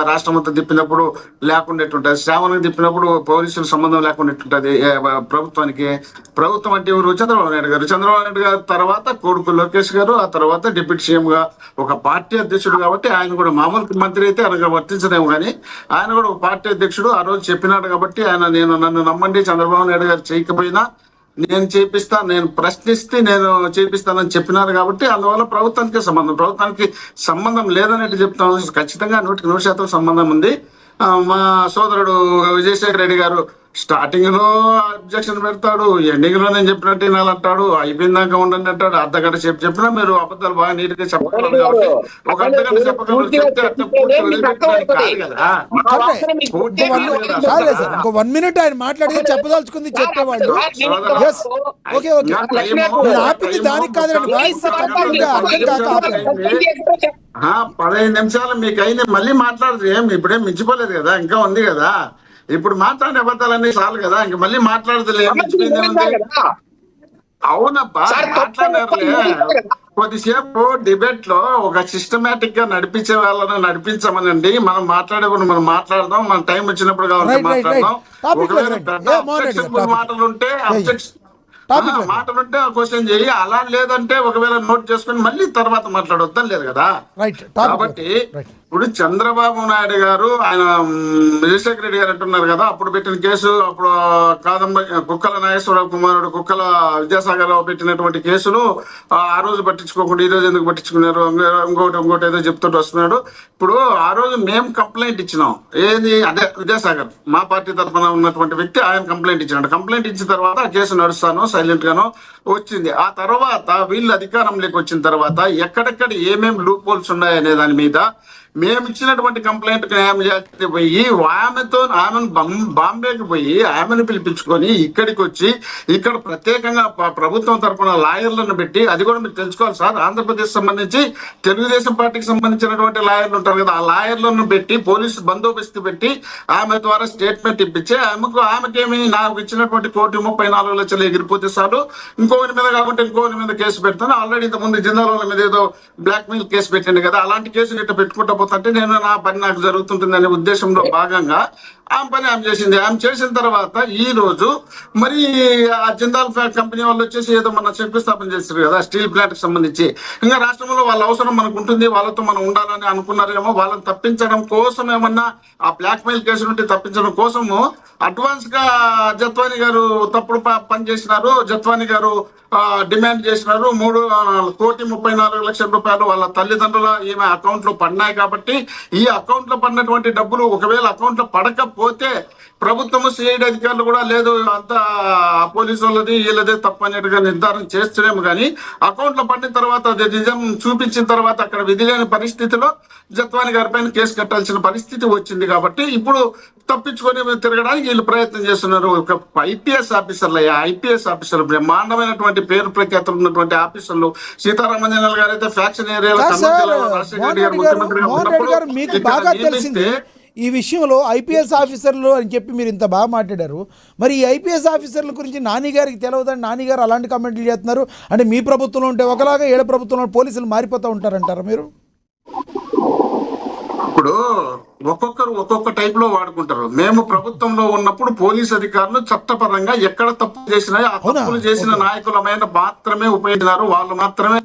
రాష్ట్రం అంతా తిప్పినప్పుడు లేకుండా శ్రావణం తిప్పినప్పుడు పోలీసులు సంబంధం లేకుండా ప్రభుత్వానికి. ప్రభుత్వం అంటే ఎవరు? చంద్రబాబు నాయుడు గారు. చంద్రబాబు నాయుడు గారు తర్వాత కొడుకు లోకేష్ గారు, ఆ తర్వాత డిప్యూటీ సీఎం గా ఒక పార్టీ అధ్యక్షుడు కాబట్టి ఆయన కూడా మామూలు మంత్రి అయితే ఆయన వర్తించలేము, కానీ ఆయన కూడా ఒక పార్టీ అధ్యక్షుడు. ఆ రోజు చెప్పినాడు కాబట్టి ఆయన నన్ను నమ్మండి, చంద్రబాబు నాయుడు గారు చేయకపోయినా నేను చేపిస్తా, నేను ప్రశ్నిస్తే నేను చేపిస్తానని చెప్పినారు కాబట్టి అందువల్ల ప్రభుత్వానికి సంబంధం లేదనేది చెప్తాను. ఖచ్చితంగా 100% సంబంధం ఉంది. మా సోదరుడు విజయశేఖర రెడ్డి గారు స్టార్టింగ్ లో అబ్జెక్షన్ పెడతాడు, ఎండింగ్ లో నేను చెప్పినట్టు వినాలంటాడు, అయిపోయిందాక ఉండండి అంటాడు. అర్ధగంట సేపు చెప్పినా మీరు అబద్ధాలు బాగా నీట్ గా చెప్పగలరు కాబట్టి ఒక అర్ధగంట చెప్పగలరు. చెప్తే కాదు కదా, ఇంకో 1 minute ఆయన మాట్లాడి చెప్పదలుచుకుంది చెప్పేవాళ్ళు. ఆపింది దానికి కాదండి, వాయిస్ అర్థం కాక ఆపారు. 15 నిమిషాలు మీకు అయింది, మళ్ళీ మాట్లాడదు. ఇప్పుడేం మించిపోలేదు కదా, ఇంకా ఉంది కదా. ఇప్పుడు మాట్లాడే అబద్ధాలన్నీ చాలు కదా, ఇంక మళ్ళీ మాట్లాడదులే. అవునబ్బా మాట్లాడారులే. కొద్దిసేపు డిబేట్ లో ఒక సిస్టమేటిక్ గా నడిపించే వాళ్ళని నడిపించమనండి. మనం మాట్లాడేప్పుడు మనం మాట్లాడదాం, మన టైం వచ్చినప్పుడు కావాలి మాట్లాడదాం. ఒకవేళ మాటలుంటే క్వశ్చన్ చేయి, అలా లేదంటే ఒకవేళ నోట్ చేసుకుని మళ్ళీ తర్వాత మాట్లాడొద్దాం లేదు కదా. కాబట్టి ఇప్పుడు చంద్రబాబు నాయుడు గారు ఆయన విజయశేఖర రెడ్డి గారు అంటున్నారు కదా, అప్పుడు పెట్టిన కేసు, అప్పుడు కుక్కల నాగేశ్వరరావు కుమారుడు కుక్కల విద్యాసాగర్ రావు పెట్టినటువంటి కేసులు ఆ రోజు పట్టించుకోకుండా ఈ రోజు ఎందుకు పట్టించుకున్నారు, ఇంకోటి ఏదో చెప్తుంటూ వస్తున్నాడు. ఇప్పుడు ఆ రోజు మేము కంప్లైంట్ ఇచ్చినాం. ఏది అదే విద్యాసాగర్ మా పార్టీ తరఫున ఉన్నటువంటి వ్యక్తి ఆయన కంప్లైంట్ ఇచ్చినాడు. కంప్లైంట్ ఇచ్చిన తర్వాత ఆ కేసు నడుస్తాను సైలెంట్ గాను వచ్చింది. ఆ తర్వాత వీళ్ళు అధికారంలోకి వచ్చిన తర్వాత ఎక్కడెక్కడ ఏమేమి లూప్ హోల్స్ ఉన్నాయనే దాని మీద మేము ఇచ్చినటువంటి కంప్లైంట్ న్యాయం చేస్తే పోయి ఆమెను బాంబేకి పోయి ఆమెను పిలిపించుకొని ఇక్కడికి వచ్చి ఇక్కడ ప్రత్యేకంగా ప్రభుత్వం తరఫున లాయర్లను పెట్టి, అది కూడా మీరు తెలుసుకోవాలి సార్, ఆంధ్రప్రదేశ్ సంబంధించి తెలుగుదేశం పార్టీకి సంబంధించినటువంటి లాయర్లు ఉంటారు కదా, ఆ లాయర్లను పెట్టి పోలీసు బందోబస్తు పెట్టి ఆమె ద్వారా స్టేట్మెంట్ ఇప్పించి ఆమెకేమి నాకు ఇచ్చినటువంటి 1,34,00,000 ఎగిరిపోతే సార్ ఇంకోని మీద కాకుండా ఇంకోని మీద కేసు పెడతాను. ఆల్రెడీ ఇంతకుముందు జిందాల మీద ఏదో బ్లాక్ మెయిల్ కేసు పెట్టండి కదా, అలాంటి కేసులు ఇట్లా పెట్టుకుంటా అంటే నేను నా పని నాకు జరుగుతుంటుందనే ఉద్దేశంలో భాగంగా ఆమె పని ఆమె చేసింది. ఆమె చేసిన తర్వాత ఈ రోజు మరి ఆ జిందాల్ కంపెనీ వాళ్ళు వచ్చేసి ఏదో మన శంకుస్థాపన చేస్తారు కదా స్టీల్ ప్లాంట్ కి సంబంధించి. ఇంకా రాష్ట్రంలో వాళ్ళ అవసరం మనకు ఉంటుంది, వాళ్ళతో మనం ఉండాలని అనుకున్నారేమో. వాళ్ళని తప్పించడం కోసం ఏమన్నా ఆ బ్లాక్ మెయిల్ కేసు నుండి తప్పించడం కోసము అడ్వాన్స్ గా జత్వాని గారు తప్పుడు పని చేసినారు. జత్వాని గారు డిమాండ్ చేసినారు 3,34,00,000 వాళ్ళ తల్లిదండ్రుల ఈమె అకౌంట్ లో పడినాయి కాబట్టి ఈ అకౌంట్ లో పడినటువంటి డబ్బులు ఒకవేళ అకౌంట్ లో పడకపోతే ప్రభుత్వము సిఐడి అధికారులు కూడా లేదు అంతా పోలీసు వాళ్ళది వీళ్ళదే తప్పు అనేట్టుగా నిర్ధారణ చేస్తేనేమో కానీ అకౌంట్ లో పడిన తర్వాత అది నిజం చూపించిన తర్వాత అక్కడ విధి లేని పరిస్థితిలో జత్వాని గారి పైన కేసు కట్టాల్సిన పరిస్థితి వచ్చింది. కాబట్టి ఇప్పుడు తప్పించుకొని తిరగడానికి వీళ్ళు ప్రయత్నం చేస్తున్నారు. ఒక ఐపీఎస్ ఆఫీసర్లు బ్రహ్మాండమైనటువంటి పేరు ప్రఖ్యాతులు ఉన్నటువంటి ఆఫీసర్లు. సీతారామన్ గారు అయితే ఫ్యాక్షన్ ఏరియాలో ముఖ్యమంత్రిగా ఉన్నప్పుడు ఈ విషయంలో ఐపీఎస్ ఆఫీసర్లు అని చెప్పి మీరు ఇంత బాగా మాట్లాడారు. మరి ఈ ఐపీఎస్ ఆఫీసర్ల గురించి నాని గారికి తెలియదని నాని గారు అలాంటి కామెంట్లు చేస్తున్నారు. అంటే మీ ప్రభుత్వంలో ఉంటే ఒకలాగా ఏళ్ళ ప్రభుత్వంలో పోలీసులు మారిపోతూ ఉంటారంటారా మీరు? ఇప్పుడు ఒక్కొక్కరు ఒక్కొక్క టైప్ లో వాడుకుంటారు. మేము ప్రభుత్వంలో ఉన్నప్పుడు పోలీస్ అధికారులు చట్టపరంగా ఎక్కడ తప్పు చేసినా ఆ తప్పులు చేసిన నాయకులమైన మాత్రమే ఉపయోగించినారు, వాళ్ళు మాత్రమే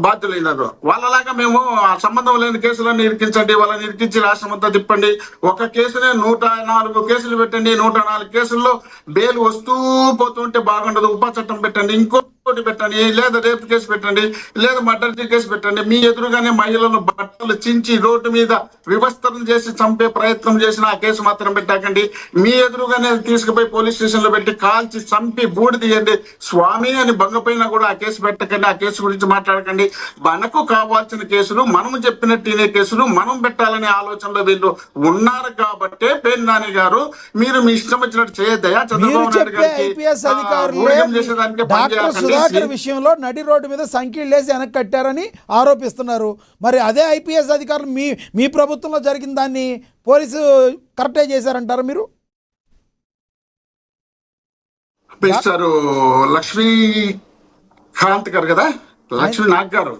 బాధ్యులైనారు. వాళ్ళలాగా మేము ఆ సంబంధం లేని కేసులన్నీ ఇరికించండి, వాళ్ళని ఇరికించి రాష్ట్రం అంతా తిప్పండి, ఒక కేసునే 104 కేసులు పెట్టండి, 104 కేసుల్లో బెయిల్ వస్తూ పోతుంటే బాగుండదు, ఉపా చట్టం పెట్టండి, ఇంకోటి పెట్టండి, లేదా రేపు కేసు పెట్టండి, లేదా మర్డర్ కేసు పెట్టండి. మీ ఎదురుగానే మహిళలను బట్టలు చించి రోడ్డు మీద వివస్థను చేసి చంపే ప్రయత్నం చేసిన ఆ కేసు మాత్రం పెట్టాకండి. మీ ఎదురుగానే తీసుకుపోయి పోలీస్ స్టేషన్ లో పెట్టి కాల్చి చంపి బూడి తీయండి స్వామి అని బంగపైన కూడా ఆ కేసు పెట్టకండి, ఆ కేసు గురించి మాట్లాడకండి. మనకు కావాల్సిన కేసులు మనము చెప్పినట్టు కేసులు మనం పెట్టాలనే ఆలోచనలో వీళ్ళు ఉన్నారు. కాబట్టే పేరు నాని గారు మీరు మీ ఇష్టం వచ్చినట్టు చేయొద్దయా. చంద్రబాబు నాయుడు గారికి విషయంలో నడి రోడ్డు మీద సంఖ్యలు వేసి వెనక్కి కట్టారని ఆరోపిస్తున్నారు. మరి అదే ఐపీఎస్ అధికారులు మీ ప్రభుత్వంలో జరిగిన దాన్ని పోలీసు కరెక్టే చేశారంటారు మీరు? లక్ష్మీకాంత్ గారు కదా, లక్ష్మీ నాగ్ గారు,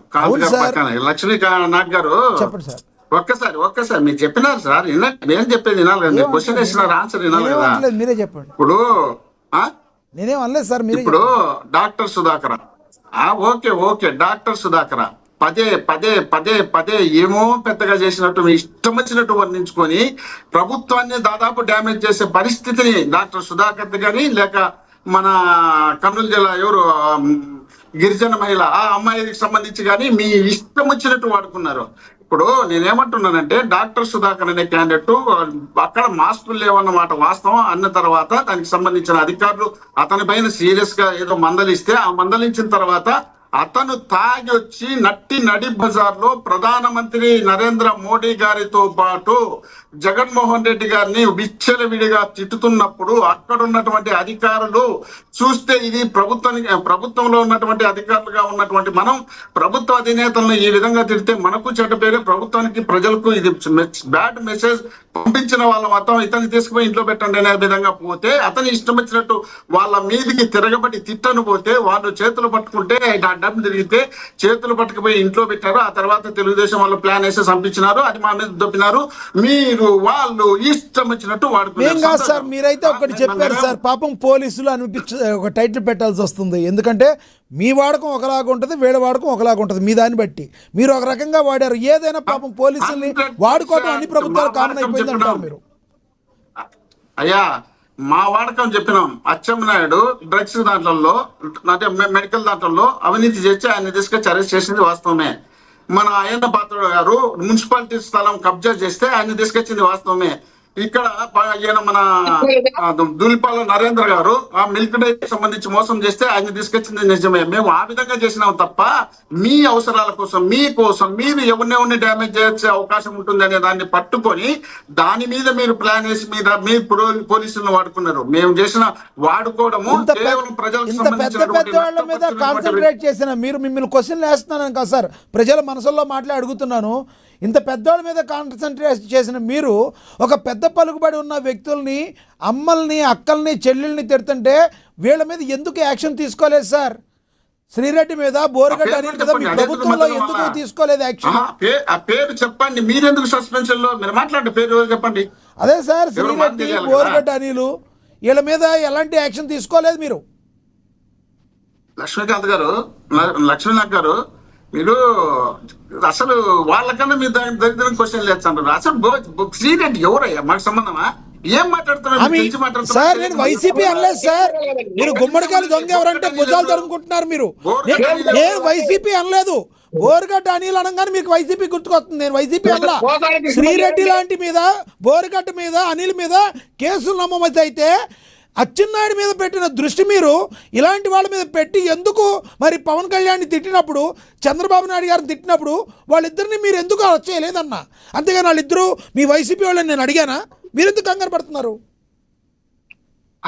లక్ష్మీ నాగ్ గారు చెప్పండి సార్. ఒక్కసారి మీరు చెప్పినారు సార్, నేను చెప్పేది వినాలి కదా, మీరు క్వశ్చన్ వేసినారు, ఆన్సర్ వినాలి కదా. మీరే చెప్పండి. ఇప్పుడు నేనేం అనలేదు సార్. మీరు ఇప్పుడు doctor Sudhakar, okay doctor Sudhakar పదే పదే పదే పదే ఏమో పెద్దగా చేసినట్టు మీ ఇష్టం వచ్చినట్టు వర్ణించుకొని ప్రభుత్వాన్ని దాదాపు డ్యామేజ్ చేసే పరిస్థితిని డాక్టర్ సుధాకర్ గాని లేక మన కర్నూలు జిల్లా ఎవరు గిరిజన మహిళ ఆ అమ్మాయికి సంబంధించి కానీ మీ ఇష్టం వచ్చినట్టు వాడుకున్నారు. ఇప్పుడు నేనేమంటున్నానంటే డాక్టర్ సుధాకర్ అనే క్యాండిడేట్ అక్కడ మాస్కులు లేవన్నమాట వాస్తవం. అన్న తర్వాత దానికి సంబంధించిన అధికారులు అతని పైన సీరియస్ గా ఏదో మందలిస్తే ఆ మందలించిన తర్వాత అతను తాగి వచ్చి నడి బజార్లో ప్రధానమంత్రి నరేంద్ర మోడీ గారితో పాటు జగన్మోహన్ రెడ్డి గారిని విచ్చలవిడిగా తిట్టుతున్నప్పుడు అక్కడ ఉన్నటువంటి అధికారులు చూస్తే ఇది ప్రభుత్వంలో ఉన్నటువంటి అధికారులుగా ఉన్నటువంటి మనం ప్రభుత్వ అధినేతలను ఈ విధంగా తిడితే మనకు చెడ్డ పేరు, ప్రభుత్వానికి ప్రజలకు ఇది బ్యాడ్ మెసేజ్ పంపించిన వాళ్ళ మొత్తం ఇతన్ని తీసుకుపోయి ఇంట్లో పెట్టండి అనే విధంగా పోతే అతని ఇష్టం వచ్చినట్టు వాళ్ళ మీదికి తిరగబడి తిట్టను పోతే వాళ్ళు చేతులు పట్టుకుంటే డబ్బు తిరిగితే చేతులు పట్టుకుపోయి ఇంట్లో పెట్టారు. ఆ తర్వాత తెలుగుదేశం వాళ్ళు ప్లాన్ వేసి పంపించినారు, అది మా మీద దొప్పినారు. మీరు వాళ్ళు ఇష్టం వచ్చినట్టు వాడుకున్నారు సార్. మీరైతే ఒకటి చెప్పారు సార్, పాపం పోలీసులు ఒక టైటిల్ పెట్టాల్సి వస్తుంది. ఎందుకంటే మీ వాడకం ఒకలాగా ఉంటుంది, వీళ్ళ వాడకం ఒకలాగా ఉంటుంది. మీ దాన్ని బట్టి మీరు ఒక రకంగా వాడారు. ఏదైనా పాపం పోలీసుల్ని వాడుకోవడం అన్ని ప్రభుత్వాలు కామన్ అయిపోయింది అంటారు మీరు. అయ్యా మా వాడకం చెప్పినాం. అచ్చెన్నాయుడు డ్రగ్స్ దాంట్లో అంటే మెడికల్ దాంట్లో అవినీతి చేసి ఆయన తీసుకొచ్చి అరెస్ట్ చేసింది వాస్తవమే. మన అయ్యన్న పాత్రుడు గారు మున్సిపాలిటీ స్థలం కబ్జా చేస్తే ఆయన తీసుకొచ్చింది వాస్తవమే. ఇక్కడ ఈయన మన దులిపాల నరేంద్ర గారు ఆ మిల్క్ డైరీకి సంబంధించి మోసం చేస్తే ఆయన తీసుకొచ్చింది నిజమే. మేము ఆ విధంగా చేసినాం తప్ప మీ అవసరాల కోసం మీకోసం మీరు ఎవరిని డ్యామేజ్ చేసే అవకాశం ఉంటుంది అనే దాన్ని పట్టుకొని దాని మీద మీరు ప్లాన్ వేసి మీద మీరు పోలీసులను వాడుకున్నారు. మేము చేసిన వాడుకోవడము కేవలం ప్రజలకు మీద కాన్సన్ట్రేట్ చేసిన మీరు మిమ్మల్ని క్వశ్చన్లు వేస్తున్నాను కదా సార్, ప్రజల మనసుల్లో మాట్లాడి అడుగుతున్నాను. ఇంత పెద్దవాళ్ళ మీద కాన్సన్ట్రేట్ చేసిన మీరు ఒక పెద్ద పలుకుబడి ఉన్న వ్యక్తుల్ని, అమ్మల్ని, అక్కల్ని, చెల్లెల్ని తిడుతుంటే వీళ్ళ మీద ఎందుకు యాక్షన్ తీసుకోలేదు సార్? శ్రీరెడ్డి మీద, బోరగడ్డ అనిల్ మీద మీ ప్రభుత్వంలో ఎందుకు తీసుకోలేదు యాక్షన్? ఆ పేరు చెప్పండి, మీరెందుకు సస్పెన్షన్ లో మీరు మాట్లాడే పేరు చెప్పండి. అదే సార్, శ్రీరెడ్డి, బోరగడ్డ అనిల్ వీళ్ళ మీద ఎలాంటి యాక్షన్ తీసుకోలేదు మీరు? లక్ష్మీకాంత్ గారు మీరు అసలు వాళ్ళకన్నా మీరు దరిద్రం క్వశ్చన్ లేదంటారు. అసలు శ్రీరెడ్డి ఎవరయ్యా? మాకు సంబంధమా? ఏం మాట్లాడుతున్నారు సార్? నేను వైసీపీ అనలేదు సార్. మీరు గుమ్మడికాయలు దొంగ ఎవరంటే భుజాలు తరుముకుంటున్నారు మీరు. నేను వైసీపీ అనలేదు. బోరగడ్డ అనిల్ అనగానే మీకు వైసీపీ గుర్తుకొస్తుంది. నేను వైసీపీ అనలా. శ్రీరెడ్డి లాంటి మీద, బోరగడ్డ మీద, అనిల్ మీద కేసులు నమోదు అయితే అచ్చెన్నాయుడు మీద పెట్టిన దృష్టి మీరు ఇలాంటి వాళ్ళ మీద పెట్టి ఎందుకు మరి పవన్ కళ్యాణ్ని తిట్టినప్పుడు, చంద్రబాబు నాయుడు గారిని తిట్టినప్పుడు వాళ్ళిద్దరిని మీరు ఎందుకు అరెస్ట్ చేయలేదన్నా? అంతేగాని వాళ్ళిద్దరూ మీ వైసీపీ వాళ్ళని నేను అడిగానా? మీరెందుకు కంగారు పడుతున్నారు?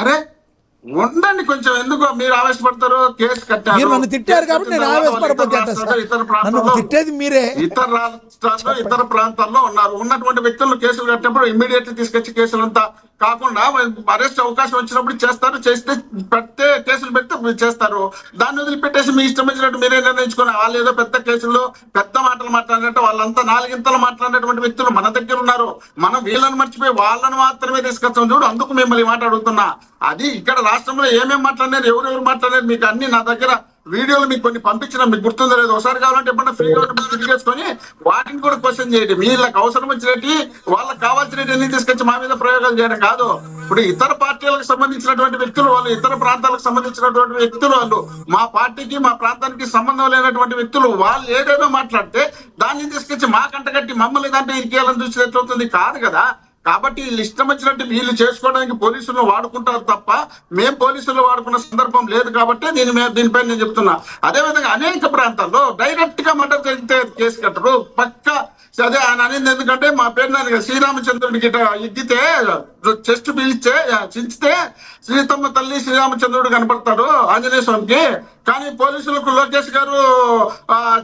అరే ఉండండి కొంచెం, ఎందుకు మీరు ఆవేశపడతారు? కేసు కట్టారు, మీరు నన్ను తిట్టారు కాబట్టి నేను ఆవేశపడబోతే నన్ను తిట్టేది మీరే. ఇతర రాష్ట్రాల్లో ఇతర ప్రాంతాల్లో ఉన్నటువంటి వ్యక్తులను కేసులు కట్టినప్పుడు ఇమ్మీడియట్లీ తీసుకొచ్చి కేసులంతా కాకుండా అరెస్ట్ అవకాశం వచ్చినప్పుడు చేస్తారు, చేస్తే పెడితే కేసులు పెడితే చేస్తారు. దాన్ని వదిలిపెట్టేసి మీ ఇష్టం వచ్చినట్టు మీరే నిర్ణయించుకుని వాళ్ళు ఏదో పెద్ద కేసుల్లో పెద్ద మాటలు మాట్లాడినట్టు వాళ్ళంతా నాలుగింతలు మాట్లాడినటువంటి వ్యక్తులు మన దగ్గర ఉన్నారు. మనం వీళ్ళని మర్చిపోయి వాళ్ళని మాత్రమే తీసుకొచ్చాం చూడు. అందుకు మిమ్మల్ని మాట అడుగుతున్నా. అది ఇక్కడ రాష్ట్రంలో ఏమేమి మాట్లాడినారు, ఎవరెవరు మాట్లాడారు, మీకు అన్ని నా దగ్గర వీడియోలు మీకు కొన్ని పంపించిన, మీకు గుర్తుందో లేదు. ఒకసారి కావాలంటే ఎప్పుడన్నా ఫ్రీగా తిరిగేసుకొని వాటిని కూడా క్వశ్చన్ చేయండి. వీళ్ళకి అవసరం వచ్చినట్టు వాళ్ళకి కావాల్సినవి అన్ని తీసుకొచ్చి మా మీద ప్రయోగాలు చేయడం కాదు. ఇప్పుడు ఇతర పార్టీలకు సంబంధించినటువంటి వ్యక్తులు వాళ్ళు, ఇతర ప్రాంతాలకు సంబంధించినటువంటి వ్యక్తులు వాళ్ళు, మా పార్టీకి మా ప్రాంతానికి సంబంధం లేనటువంటి వ్యక్తులు వాళ్ళు ఏదేదో మాట్లాడితే దాన్ని తీసుకొచ్చి మా కంటగట్టి మమ్మల్ని దాంట్లో ఇరికేయాలని చూసి ఎట్లవుతుంది? కాదు కదా. కాబట్టి వీళ్ళు ఇష్టం వచ్చినట్టు వీళ్ళు చేసుకోవడానికి పోలీసులను వాడుకుంటారు తప్ప మేము పోలీసులు వాడుకున్న సందర్భం లేదు. కాబట్టి దీనిపై నేను చెప్తున్నా. అదేవిధంగా అనేక ప్రాంతాల్లో డైరెక్ట్ గా మర్డర్ జరిగితే కేసు కట్టరు పక్క. అదే ఆయన అనేది ఎందుకంటే మా పేరు శ్రీరామచంద్రుడికి ఎగ్గితే చెస్ట్ పీల్చే చించితే శ్రీతమ్మ తల్లి శ్రీరామచంద్రుడు కనపడతాడు ఆంజనేయ స్వామికి. కానీ పోలీసులకు లోకేష్ గారు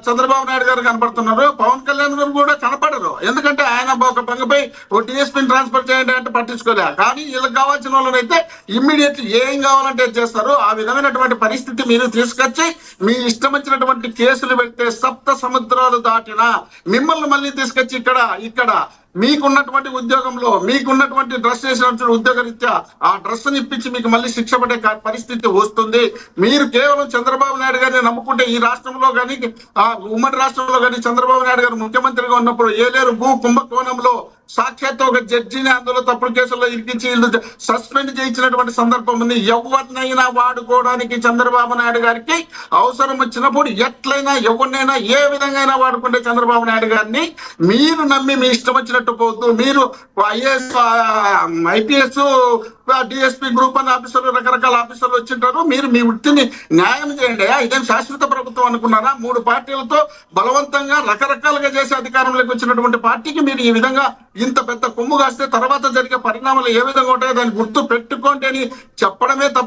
చంద్రబాబు నాయుడు గారు కనపడుతున్నారు, పవన్ కళ్యాణ్ గారు కూడా కనపడరు. ఎందుకంటే ఆయన ఒక బంగపై ఓ డిఎస్పీని ట్రాన్స్ఫర్ చేయండి అంటే పట్టించుకోలే. కానీ వీళ్ళకి కావాల్సిన వాళ్ళనైతే ఇమ్మీడియట్లీ ఏం కావాలంటే చేస్తారు. ఆ విధమైనటువంటి పరిస్థితి మీరు తీసుకొచ్చి మీ ఇష్టం వచ్చినటువంటి కేసులు పెడితే సప్త సముద్రాలు దాటిన మిమ్మల్ని మళ్ళీ తీసుకొచ్చి ఇక్కడ మీకున్నటువంటి ఉద్యోగంలో మీకున్నటువంటి డ్రెస్ చేసినటువంటి ఉద్యోగరీత్యా ఆ డ్రెస్ ని ఇప్పించి మీకు మళ్ళీ శిక్ష పడే పరిస్థితి వస్తుంది. మీరు కేవలం చంద్రబాబు నాయుడు గారిని నమ్ముకుంటే ఈ రాష్ట్రంలో కానీ ఉమ్మడి రాష్ట్రంలో కానీ చంద్రబాబు నాయుడు గారు ముఖ్యమంత్రిగా ఉన్నప్పుడు ఏలేరు భూ కుంభకోణంలో సాక్షాత్ ఒక జడ్జిని అందులో తప్పుడు కేసుల్లో ఇరికించి సస్పెండ్ చేయించినటువంటి సందర్భం ఉంది. ఎవరినైనా వాడుకోవడానికి చంద్రబాబు నాయుడు గారికి అవసరం వచ్చినప్పుడు ఎట్లయినా ఎవరినైనా ఏ విధంగా వాడుకుంటే చంద్రబాబు నాయుడు గారిని మీరు నమ్మి మీ ఇష్టం వచ్చినట్టు పోతూ మీరు ఐఏఎస్ ఐపీఎస్ డిఎస్పీ గ్రూప్ అనే ఆఫీసర్లు రకరకాల ఆఫీసర్లు వచ్చింటారు. మీరు మీ వృత్తిని న్యాయం చేయండి. ఇదేం శాశ్వత ప్రభుత్వం అనుకున్నారా? 3 పార్టీలతో బలవంతంగా రకరకాలుగా చేసి అధికారంలోకి వచ్చినటువంటి పార్టీకి మీరు ఈ విధంగా ఇంత పెద్ద కొమ్ము కాస్తే తర్వాత జరిగే పరిణామాలు ఏ విధంగా ఉంటాయో దాన్ని గుర్తు పెట్టుకోండి అని చెప్పడమే తప్ప